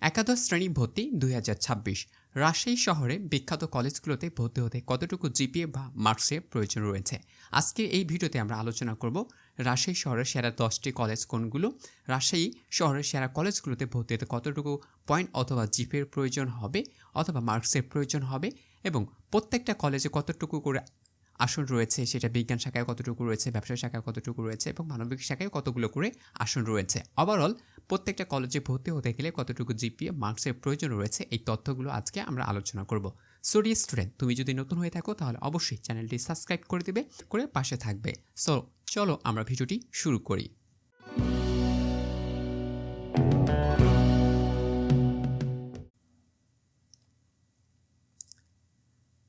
একাদশ শ্রেণী ভর্তি ২০২৬ রাজশাহী শহরে বিখ্যাত কলেজগুলোতে ভর্তি হতে কতটুকু জিপিএ বা মার্কসের প্রয়োজন রয়েছে। আজকের এই ভিডিওতে আমরা আলোচনা করব রাজশাহী শহরের সেরা 10টি কলেজ কোনগুলো, রাজশাহী শহরের সেরা কলেজগুলোতে ভর্তি হতে কতটুকু পয়েন্ট অথবা জিপিএর প্রয়োজন হবে অথবা মার্কসের প্রয়োজন হবে, এবং প্রত্যেকটা কলেজে কতটুকু করে আসন রয়েছে, সেটা বিজ্ঞান শাখায় কতটুকু রয়েছে, ব্যবসায় শাখায় কতটুকু রয়েছে এবং মানবিক শাখায় কতগুলো করে আসন রয়েছে। ওভারঅল প্রত্যেকটা কলেজে ভর্তি হতে গেলে কতটুকু জিপিএ মার্কসের প্রয়োজন রয়েছে, এই তথ্যগুলো আজকে আমরা আলোচনা করব। সো ডিয়ার স্টুডেন্ট, তুমি যদি নতুন হয়ে থাকো তাহলে অবশ্যই চ্যানেলটি সাবস্ক্রাইব করে দিবে, করে পাশে থাকবে। সো চলো আমরা ভিডিওটি শুরু করি।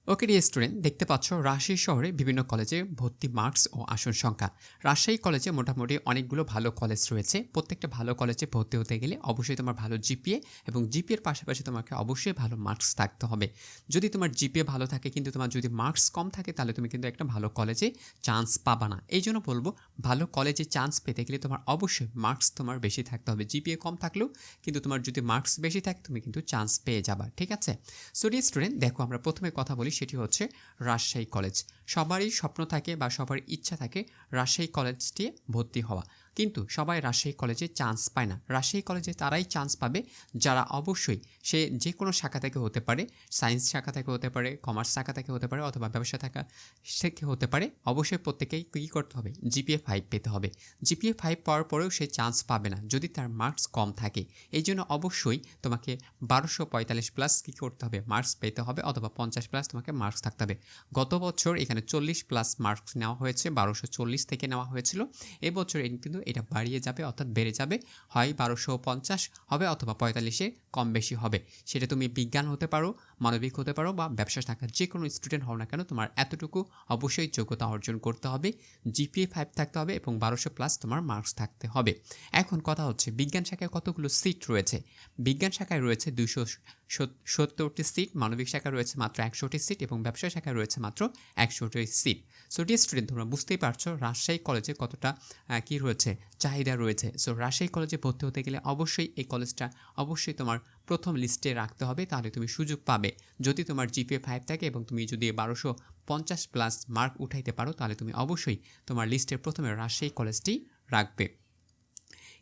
ওকে ডিয়ার স্টুডেন্ট, দেখতে পাচ্ছ রাজশাহী শহরে বিভিন্ন কলেজে ভর্তি মার্কস ও আসন সংখ্যা। রাজশাহী কলেজে মোটামুটি অনেকগুলো ভালো কলেজ রয়েছে। প্রত্যেকটা ভালো কলেজে ভর্তি হতে গেলে অবশ্যই তোমার ভালো জিপিএ এবং জিপিএর পাশাপাশি তোমাকে অবশ্যই ভালো মার্কস থাকতে হবে। যদি তোমার জিপিএ ভালো থাকে কিন্তু তোমার যদি মার্কস কম থাকে তাহলে তুমি কিন্তু একটা ভালো কলেজে চান্স পাবা না। এই জন্য বলবো, ভালো কলেজে চান্স পেতে গেলে তোমার অবশ্যই মার্কস তোমার বেশি থাকতে হবে। জিপিএ কম থাকলেও কিন্তু তোমার যদি মার্কস বেশি থাকে তুমি কিন্তু চান্স পেয়ে যাবা, ঠিক আছে? সো ডিয়ার স্টুডেন্ট, দেখো আমরা প্রথমে কথা বলি, সেটি হচ্ছে রাজশাহী কলেজ। সবারই স্বপ্ন থাকে বা সবার ইচ্ছা থাকে রাজশাহী কলেজটি ভর্তি হওয়া, কিন্তু সবাই রাজশাহী কলেজে চান্স পায় না। রাজশাহী কলেজে তারাই চান্স পাবে যারা অবশ্যই সে যে কোনো শাখা থেকে হতে পারে, সায়েন্স শাখা থেকে হতে পারে, কমার্স শাখা থেকে হতে পারে অথবা ব্যবসা শাখা থেকে হতে পারে। অবশ্যই প্রত্যেকেই কী করতে হবে, জিপিএ 5 পেতে হবে। জিপিএ 5 পাওয়ার পরেও সে চান্স পাবে না যদি তার মার্কস কম থাকে। এই জন্য অবশ্যই তোমাকে 1245 প্লাস কী করতে হবে, মার্কস পেতে হবে অথবা 50 প্লাস তোমাকে মার্কস থাকতে হবে। গত বছর এখানে 40 প্লাস মার্কস নেওয়া হয়েছে, 1240 থেকে নেওয়া হয়েছিল। এবছর কিন্তু এটা বাড়িয়ে যাবে, অর্থাৎ বেড়ে যাবে, হয় 1250 হবে অথবা 45-এ কম বেশি হবে। সেটা তুমি বিজ্ঞান হতে পারো, মানবিক হতে পারো বা ব্যবসা শাখার যে কোনো স্টুডেন্ট হও না কেন, তোমার এতটুকু অবশ্যই যোগ্যতা অর্জন করতে হবে। জিপিএ 5 থাকতে হবে এবং 1200 প্লাস তোমার মার্কস থাকতে হবে। এখন কথা হচ্ছে বিজ্ঞান শাখায় কতগুলো সিট রয়েছে। বিজ্ঞান শাখায় রয়েছে 270টি সিট, মানবিক শাখায় রয়েছে মাত্র 100টি সিট এবং ব্যবসা শাখায় রয়েছে মাত্র 100টি সিট। সো ডিয়ার স্টুডেন্ট, তোমরা বুঝতেই পারছো রাজশাহী কলেজে কতটা কী রয়েছে, চাহিদা রয়েছে। সো রাজশাহী কলেজে ভর্তি হতে গেলে অবশ্যই এই কলেজটা অবশ্যই তোমার প্রথম লিস্টে রাখতে হবে, তাহলে তুমি সুযোগ পাবে। যদি তোমার জিপিএ 5 থাকে এবং তুমি যদি 1250 প্লাস মার্ক উঠাইতে পারো তাহলে তুমি অবশ্যই তোমার লিস্টের প্রথমে রাজশাহী কলেজটি রাখবে।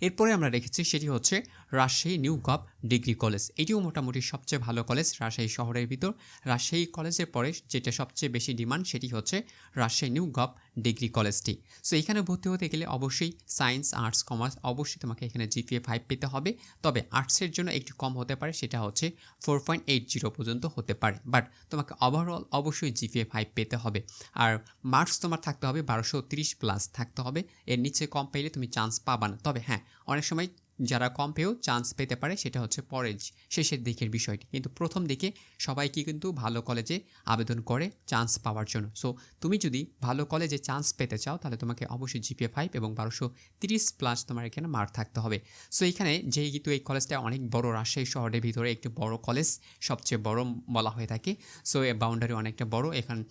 এরপরে আমরা রেখেছি সেটি হচ্ছে Rajshahi new gov degree college. এটিও মোটামুটি সবচেয়ে ভালো কলেজ রাজশাহী শহরের ভিতর। রাজশাহী কলেজের পরে যেটা সবচেয়ে বেশি ডিমান্ড সেটি হচ্ছে রাজশাহী নিউ গভ ডিগ্রি কলেজটি। সো এখানে ভর্তি হতে গেলে অবশ্যই সায়েন্স, আর্টস, কমার্স অবশ্যই তোমাকে এখানে জিপিএ 5 পেতে হবে। তবে আর্টসের জন্য একটু কম হতে পারে, সেটা হচ্ছে 4.80 পর্যন্ত হতে পারে, বাট তোমাকে ওভারঅল অবশ্যই জিপিএ 5 পেতে হবে। আর মার্কস তোমার থাকতে হবে 1230 প্লাস থাকতে হবে। এর নিচে কম পেলে তুমি চান্স পাবা না। তবে হ্যাঁ, অনেক সময় যারা কম পেয়েও চান্স পেতে পারে, সেটা হচ্ছে পরের শেষের দিকের বিষয়টি, কিন্তু প্রথম দিকে সবাইকে কিন্তু ভালো কলেজে আবেদন করে চান্স পাওয়ার জন্য। সো তুমি যদি ভালো কলেজে চান্স পেতে চাও তাহলে তোমাকে অবশ্যই জিপিএ 5 এবং 1230 প্লাস তোমার এখানে মার্ক থাকতে হবে। সো এখানে যেহেতু এই কলেজটা অনেক বড়, রাজশাহী শহরের ভিতরে একটি বড় কলেজ, সবচেয়ে বড় বলা হয়ে থাকে। সো এর বাউন্ডারি অনেকটা বড়, এখানে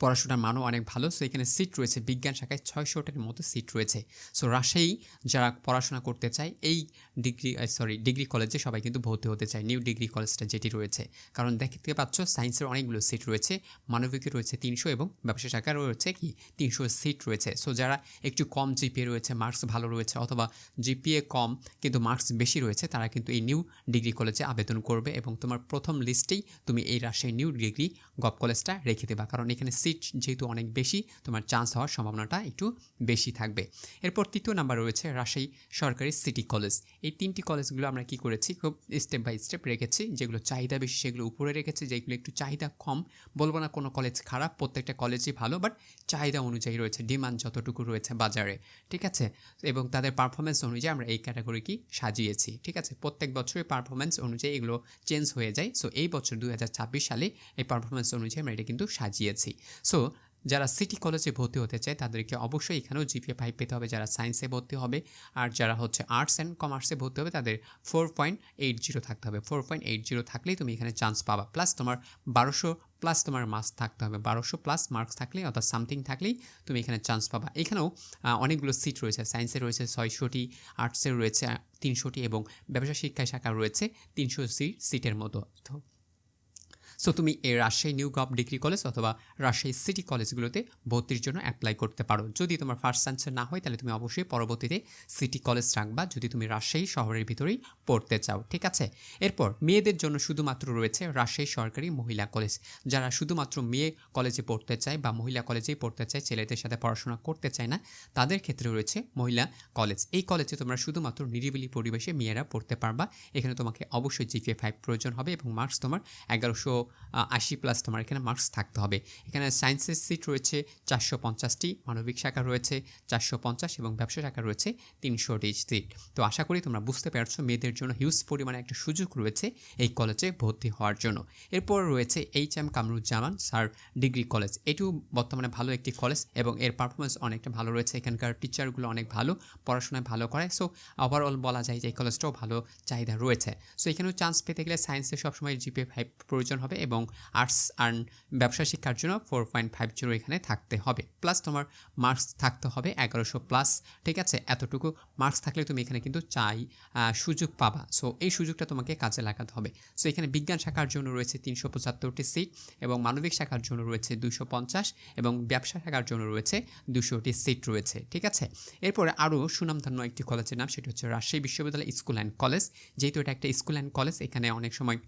পড়াশোনার মানও অনেক ভালো। সো এখানে সিট রয়েছে বিজ্ঞান শাখায় 600টার মতো সিট রয়েছে। সো রাজশাহী যারা পড়াশোনা করতে চায় এই ডিগ্রি কলেজে সবাই কিন্তু ভর্তি হতে চায়, নিউ ডিগ্রি কলেজটা যেটি রয়েছে। কারণ দেখতে পাচ্ছ সায়েন্সের অনেকগুলো সিট রয়েছে, মানবিকের রয়েছে 300 এবং ব্যবসা শাখার রয়েছে 300 সিট রয়েছে। সো যারা একটু কম জিপিএ রয়েছে, মার্কস ভালো রয়েছে অথবা জিপিএ কম কিন্তু মার্কস বেশি রয়েছে, তারা কিন্তু এই নিউ ডিগ্রি কলেজে আবেদন করবে এবং তোমার প্রথম লিস্টেই তুমি এই রাজশাহী নিউ ডিগ্রি গভ কলেজটা রেখে দেবা, কারণ এখানে সিট যেহেতু অনেক বেশি, তোমার চান্স হওয়ার সম্ভাবনাটা একটু বেশি থাকবে। এরপর তৃতীয় নাম্বার রয়েছে রাজশাহী সরকারি সিটি কলেজ। এই তিনটি কলেজগুলো আমরা কি করেছি, খুব স্টেপ বাই স্টেপ রেখেছি। যেগুলো চাহিদা বেশি সেগুলো উপরে রেখেছি, যেগুলো একটু চাহিদা কম, বলবো না কোনো কলেজ খারাপ, প্রত্যেকটা কলেজই ভালো, বাট চাহিদা অনুযায়ী রয়েছে, ডিমান্ড যতটুকু রয়েছে বাজারে, ঠিক আছে? এবং তাদের পারফরমেন্স অনুযায়ী আমরা এই ক্যাটাগরি কি সাজিয়েছি, ঠিক আছে? প্রত্যেক বছরের পারফরমেন্স অনুযায়ী এগুলো চেঞ্জ হয়ে যায়। সো এই বছর 2026 সালে এই পারফরমেন্স অনুযায়ী আমরা এটা কিন্তু সাজিয়েছি। সো যারা সিটি কলেজে ভর্তি হতে চায় তাদেরকে অবশ্যই এখানেও জিপিএ 5 পেতে হবে যারা সায়েন্সে ভর্তি হবে, আর যারা হচ্ছে আর্টস অ্যান্ড কমার্সে ভর্তি হবে তাদের 4.80 থাকতে হবে। 4.80 থাকলেই তুমি এখানে চান্স পাবা, প্লাস তোমার 1200 প্লাস তোমার মার্কস থাকতে হবে 1200 প্লাস মার্কস থাকলে অর্থাৎ সামথিং থাকলেই তুমি এখানে চান্স পাবা। এখানেও অনেকগুলো সিট রয়েছে, সায়েন্সে রয়েছে 600টি, আর্টসের রয়েছে 300টি এবং ব্যবসা শিক্ষা শাখা রয়েছে 300 সিটের মতো। তো তুমি এই Rajshahi new gov degree college অথবা রাজশাহী সিটি কলেজগুলোতে ভর্তির জন্য অ্যাপ্লাই করতে পারো। যদি তোমার ফার্স্ট আনসার না হয় তাহলে তুমি অবশ্যই পরবর্তীতে সিটি কলেজ রাখবা যদি তুমি রাজশাহী শহরের ভিতরেই পড়তে চাও, ঠিক আছে। এরপর মেয়েদের জন্য শুধুমাত্র রয়েছে রাজশাহী সরকারি মহিলা কলেজ। যারা শুধুমাত্র মেয়ে কলেজে পড়তে চায় বা মহিলা কলেজেই পড়তে চায়, ছেলেদের সাথে পড়াশোনা করতে চায় না, তাদের ক্ষেত্রে রয়েছে মহিলা কলেজ। এই কলেজে তোমরা শুধুমাত্র নিরিবিলি পরিবেশে মেয়েরা পড়তে পারবা। এখানে তোমাকে অবশ্যই জিপিএ 5 প্রয়োজন হবে এবং মার্কস তোমার 1180 প্লাস তোমার এখানে মার্কস থাকতে হবে। এখানে সায়েন্সের সিট রয়েছে 450টি, মানবিক শাখা রয়েছে 450 এবং ব্যবসা শাখা রয়েছে 300টি সিট। তো আশা করি তোমরা বুঝতে পারছো মেয়েদের জন্য হিউজ পরিমাণে একটা সুযোগ রয়েছে এই কলেজে ভর্তি হওয়ার জন্য। এরপর রয়েছে HM. Kamruzzaman sir degree college. এটিও বর্তমানে ভালো একটি কলেজ এবং এর পারফরমেন্স অনেকটা ভালো রয়েছে। এখানকার টিচারগুলো অনেক ভালো, পড়াশোনায় ভালো করে। সো ওভারঅল বলা যায় যে এই কলেজটাও ভালো চাহিদা রয়েছে। সো এখানেও চান্স পেতে গেলে সায়েন্সে সবসময় জিপিএ 5 প্রয়োজন হবে এবং আর্টস অ্যান্ড ব্যবসা শিক্ষার জন্য 4.50 এখানে থাকতে হবে, প্লাস তোমার মার্কস থাকতে হবে 1100 প্লাস, ঠিক আছে। এতটুকু মার্কস থাকলে তুমি এখানে কিন্তু সুযোগ পাবা। সো এই সুযোগটা তোমাকে কাজে লাগাতে হবে। সো এখানে বিজ্ঞান শাখার জন্য রয়েছে 375টি সিট এবং মানবিক শাখার জন্য রয়েছে 250 এবং ব্যবসা শাখার জন্য রয়েছে 200টি সিট রয়েছে, ঠিক আছে। এরপরে আরও সুনামধন্য একটি কলেজের নাম, সেটি হচ্ছে রাজশাহী বিশ্ববিদ্যালয় স্কুল অ্যান্ড কলেজ। যেহেতু এটা একটা স্কুল অ্যান্ড কলেজ, এখানে অনেক সময়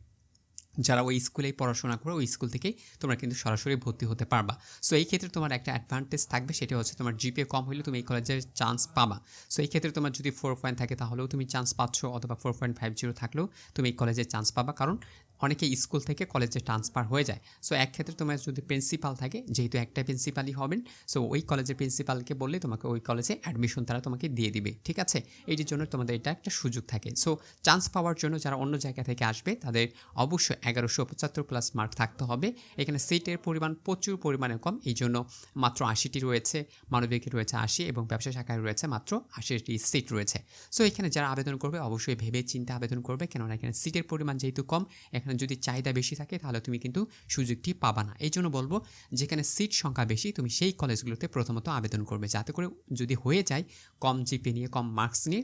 যারা ওই স্কুলেই পড়াশোনা করে ওই স্কুল থেকেই তোমরা কিন্তু সরাসরি ভর্তি হতে পারবা। সো এই ক্ষেত্রে তোমার একটা অ্যাডভান্টেজ থাকবে, সেটা হচ্ছে তোমার জিপিএ কম হলে তুমি এই কলেজের চান্স পাবা। সো এই ক্ষেত্রে তোমার যদি 4 পয়েন্ট থাকে তাহলেও তুমি চান্স পাচ্ছ, অথবা 4.50 থাকলেও তুমি এই কলেজে চান্স পাবা, কারণ অনেকে স্কুল থেকে কলেজে ট্রান্সফার হয়ে যায়। সো এক ক্ষেত্রে তোমার যদি প্রিন্সিপাল থাকে, যেহেতু একটা প্রিন্সিপালই হবেন, সো ওই কলেজের প্রিন্সিপালকে বললে তোমাকে ওই কলেজে অ্যাডমিশন তারা তোমাকে দিয়ে দিবে, ঠিক আছে। এইটির জন্য তোমাদের এটা একটা সুযোগ থাকে। সো চান্স পাওয়ার জন্য যারা অন্য জায়গা থেকে আসবে তাদের অবশ্যই 1175 প্লাস মার্ক থাকতে হবে। এখানে সিটের পরিমাণ প্রচুর পরিমাণে কম, এই জন্য মাত্র 80টি রয়েছে, মানবিকে রয়েছে 80 এবং ব্যবসা শাখায় রয়েছে মাত্র 80টি সিট রয়েছে। সো এখানে যারা আবেদন করবে অবশ্যই ভেবে চিন্তে আবেদন করবে, কেননা এখানে সিটের পরিমাণ যেহেতু কম, এখানে যদি চাহিদা বেশি থাকে তাহলে তুমি কিন্তু সুযোগটি পাবা না। এই জন্য বলবো যেখানে সিট সংখ্যা বেশি তুমি সেই কলেজগুলোতে প্রথমত আবেদন করবে, যাতে করে যদি হয়ে যায় কম জিপি নিয়ে, কম মার্কস নিয়ে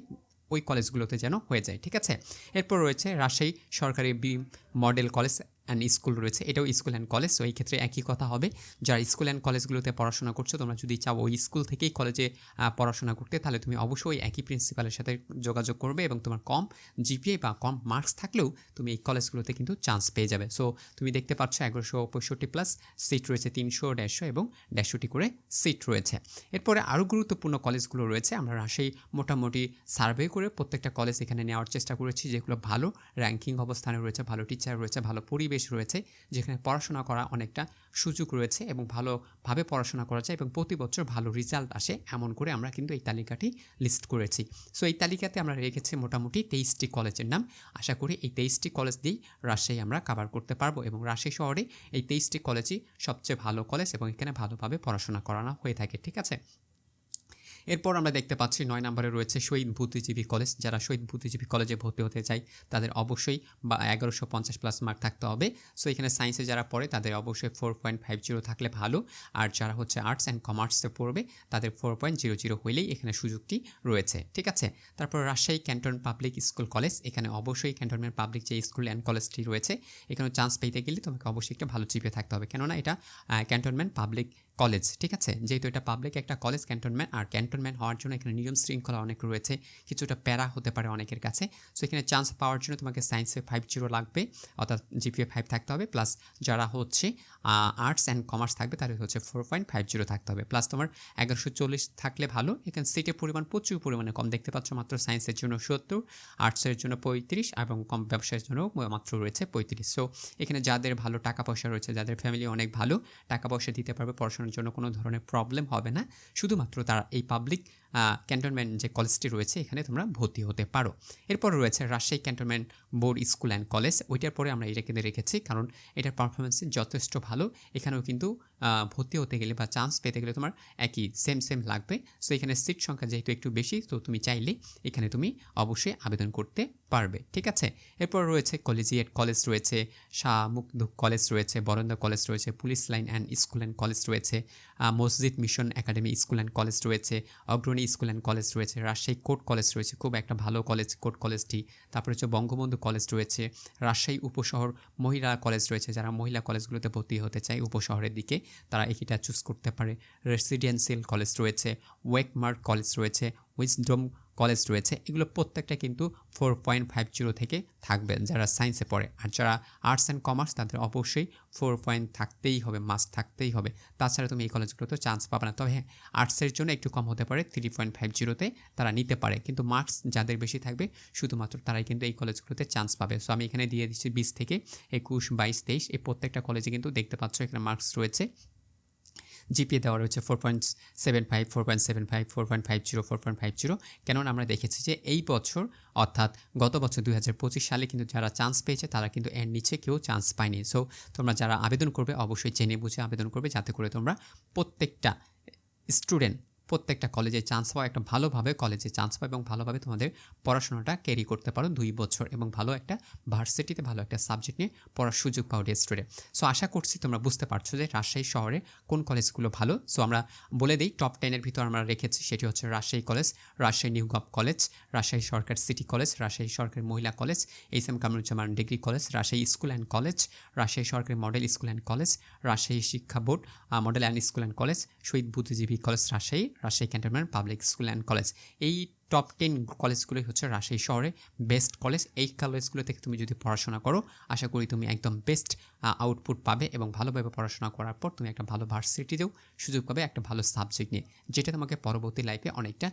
ওই কলেজগুলোতে যেন হয়ে যায়, ঠিক আছে। এরপর রয়েছে রাজশাহী সরকারি মডেল কলেজ অ্যান্ড স্কুল রয়েছে, এটাও স্কুল অ্যান্ড কলেজ। সো এই ক্ষেত্রে একই কথা হবে, যারা স্কুল অ্যান্ড কলেজগুলোতে পড়াশোনা করছো তোমরা যদি চাও ওই স্কুল থেকেই কলেজে পড়াশোনা করতে, তাহলে তুমি অবশ্যই একই প্রিন্সিপালের সাথে যোগাযোগ করবে এবং তোমার কম জিপিএ বা কম মার্কস থাকলেও তুমি এই কলেজগুলোতে কিন্তু চান্স পেয়ে যাবে। সো তুমি দেখতে পাচ্ছ 1165 প্লাস সিট রয়েছে, 300, 150 এবং 150টি করে সিট রয়েছে। এরপরে আরও গুরুত্বপূর্ণ কলেজগুলো রয়েছে। আমরা রাজশাহী মোটামুটি সার্ভে করে প্রত্যেকটা কলেজ এখানে নেওয়ার চেষ্টা করেছি, যেগুলো ভালো র্যাঙ্কিং অবস্থানে রয়েছে, ভালো টিচার রয়েছে, ভালো পরিবেশ রয়েছে, যেখানে পড়াশোনা করা অনেকটা সুযোগ রয়েছে এবং ভালোভাবে পড়াশোনা করা যায় এবং প্রতি বছর ভালো রেজাল্ট আসে, এমন করে আমরা কিন্তু এই তালিকাটি লিস্ট করেছি। সো এই তালিকাতে আমরা রেখেছি মোটামুটি 23টি কলেজের নাম। আশা করি এই 23টি কলেজ দিয়েই রাজশাহী আমরা কভার করতে পারবো এবং রাজশাহী শহরে এই 23টি কলেজই সবচেয়ে ভালো কলেজ এবং এখানে ভালোভাবে পড়াশোনা করানো হয়ে থাকে, ঠিক আছে। এরপর আমরা দেখতে পাচ্ছি 9 নম্বরে রয়েছে শহীদ বুদ্ধিজীবী কলেজ। যারা শহীদ বুদ্ধিজীবী কলেজে ভর্তি হতে চায় তাদের অবশ্যই 1150 প্লাস মার্ক থাকতে হবে। সো এখানে সায়েন্সে যারা পড়ে তাদের অবশ্যই 4.50 থাকলে ভালো, আর যারা হচ্ছে আর্টস অ্যান্ড কমার্সে পড়বে তাদের 4.00 হইলেই এখানে সুযোগটি রয়েছে, ঠিক আছে। তারপর Rajshahi Canton public school college, এখানে অবশ্যই ক্যান্টনমেন্ট পাবলিক যে স্কুল অ্যান্ড কলেজটি রয়েছে এখানে চান্স পেতে গেলে তোমাকে অবশ্যই একটা ভালো জিপিএ থাকতে হবে, কেননা এটা ক্যান্টনমেন্ট পাবলিক কলেজ, ঠিক আছে। যেহেতু এটা পাবলিক একটা কলেজ ক্যান্টনমেন্ট, আর ক্যান্টনমেন্ট হওয়ার জন্য এখানে নিয়ম শৃঙ্খলা অনেক রয়েছে, কিছুটা প্যারা হতে পারে অনেকের কাছে। সো এখানে চান্স পাওয়ার জন্য তোমাকে সায়েন্সে 50 লাগবে, অর্থাৎ জিপিএ 5 থাকতে হবে, প্লাস যারা হচ্ছে আর্টস অ্যান্ড কমার্স থাকবে তাদের হচ্ছে 4.50 থাকতে হবে, প্লাস তোমার 1140 থাকলে ভালো। এখানে সিটের পরিমাণ প্রচুর পরিমাণে কম, দেখতে পাচ্ছ মাত্র সায়েন্সের জন্য 70, আর্টসের জন্য 35 এবং কম ব্যবসায়ের জন্য মাত্র রয়েছে 35। সো এখানে যাদের ভালো টাকা পয়সা রয়েছে, যাদের ফ্যামিলি অনেক ভালো, টাকা পয়সা দিতে পারবে, পড়াশোনার জন্য কোনো ধরনের প্রবলেম হবে না, শুধুমাত্র তারা এই পাবলিক ক্যান্টনমেন্ট যে কলেজটি রয়েছে এখানে তোমরা ভর্তি হতে পারো। এরপর রয়েছে Rajshahi cantonment board school and college, ওইটার পরে আমরা এটাকে রেখেছি কারণ এটার পারফরমেন্স যথেষ্ট ভালো। এখানেও কিন্তু ভর্তি হতে গেলে বা চান্স পেতে গেলে তোমার একই সেম লাগবে। সো এখানে সিট সংখ্যা যেহেতু একটু বেশি, তো তুমি চাইলে এখানে তুমি অবশ্যই আবেদন করতে পারবে, ঠিক আছে? এরপর রয়েছে কলেজিয়েট কলেজ রয়েছে, শাহ মুকদুম কলেজ রয়েছে, বরেন্দ্র কলেজ রয়েছে, police line and school and college রয়েছে, মসজিদ mission academy school and college রয়েছে, অগ্রণী স্কুল অ্যান্ড কলেজ রয়েছে, রাজশাহী কোর্ট কলেজ রয়েছে, খুব একটা ভালো কলেজ কোর্ট কলেজটি। তারপরে হচ্ছে বঙ্গবন্ধু কলেজ রয়েছে, রাজশাহী উপশহর মহিলা কলেজ রয়েছে, যারা মহিলা কলেজগুলোতে ভর্তি হতে চায় উপশহরের দিকে তারা এটা চুজ করতে পারে। রেসিডেন্সিয়াল কলেজ রয়েছে, ওয়েকমার্ক কলেজ রয়েছে, উইজডম কলেজ রয়েছে। এগুলো প্রত্যেকটা কিন্তু 4.50 থেকে থাকবে যারা সায়েন্সে পড়ে। আর যারা আর্টস অ্যান্ড কমার্স তাদের অবশ্যই 4 পয়েন্ট থাকতেই হবে, মাস্ট থাকতেই হবে। তাছাড়া তুমি এই কলেজগুলোতে চান্স পাবে না। তবে হ্যাঁ, আর্টসের জন্য একটু কম হতে পারে, 3.50তে তারা নিতে পারে, কিন্তু মার্কস যাদের বেশি থাকবে শুধুমাত্র তারাই কিন্তু এই কলেজগুলোতে চান্স পাবে। সো আমি এখানে দিয়ে দিচ্ছি 20 থেকে 21, 22, 23 এই প্রত্যেকটা কলেজে কিন্তু দেখতে পাচ্ছ এখানে মার্কস রয়েছে। জিপিএ দেওয়া রয়েছে 4.75, 4.75, 4.50, 4.50। কেননা আমরা দেখেছি যে এই বছর অর্থাৎ গত বছর 2025 সালে কিন্তু যারা চান্স পেয়েছে তারা কিন্তু এর নিচে কেউ চান্স পায়নি। সো তোমরা যারা আবেদন করবে অবশ্যই জেনে বুঝে আবেদন করবে, যাতে করে তোমরা প্রত্যেকটা স্টুডেন্ট প্রত্যেকটা কলেজে চান্স পাও, একটা ভালোভাবে কলেজে চান্স পাও এবং ভালোভাবে তোমাদের পড়াশোনাটা ক্যারি করতে পারো 2 বছর, এবং ভালো একটা ভার্সিটিতে ভালো একটা সাবজেক্ট নিয়ে পড়ার সুযোগ পাও ডে স্টুডেন্ট। সো আশা করছি তোমরা বুঝতে পারছো যে রাজশাহী শহরে কোন কলেজগুলো ভালো। সো আমরা বলে দিই টপ 10-এর ভিতর আমরা রেখেছি, সেটি হচ্ছে Rajshahi college, Rajshahi new gov college, Rajshahi সরকার সিটি কলেজ, রাজশাহী সরকারি মহিলা college, H M. Kamruzzaman degree college, Rajshahi school and college, Rajshahi সরকারি model school and college, Rajshahi শিক্ষা board model and school and college, Shahid Buddhijibi college Rajshahi, Rajshahi cantonment public school and college. এই টপ 10 কলেজগুলোই হচ্ছে রাজশাহী শহরে বেস্ট কলেজ। এই কলেজগুলো থেকে তুমি যদি পড়াশোনা করো আশা করি তুমি একদম বেস্ট আউটপুট পাবে, এবং ভালোভাবে পড়াশোনা করার পর তুমি একটা ভালো ভার্সিটিতেও সুযোগ পাবে একটা ভালো সাবজেক্ট নিয়ে, যেটা তোমাকে পরবর্তী লাইফে অনেকটা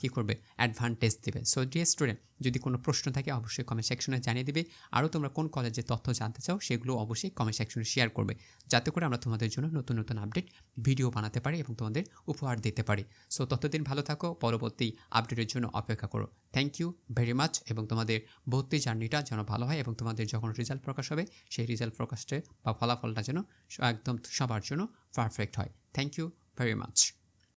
কী করবে, অ্যাডভান্টেজ দেবে। সো ডিয়ার স্টুডেন্ট, যদি কোনো প্রশ্ন থাকে অবশ্যই কমেন্ট সেকশনে জানিয়ে দিবে। আরও তোমরা কোন কলেজের তথ্য জানতে চাও সেগুলো অবশ্যই কমেন্ট সেকশনে শেয়ার করবে, যাতে করে আমরা তোমাদের জন্য নতুন নতুন আপডেট ভিডিও বানাতে পারি এবং তোমাদের উপহার দিতে পারি। সো ততদিন ভালো থাকো, পরবর্তী আপডেটের জন্য অপেক্ষা করো। থ্যাংক ইউ ভেরি মাচ, এবং তোমাদের ভর্তি জার্নিটা যেন ভালো হয় এবং তোমাদের যখন রেজাল্ট প্রকাশ হবে সেই রেজাল্ট প্রকাশে বা ফলাফলটা যেন একদম সবার জন্য পারফেক্ট হয়। Thank you very much.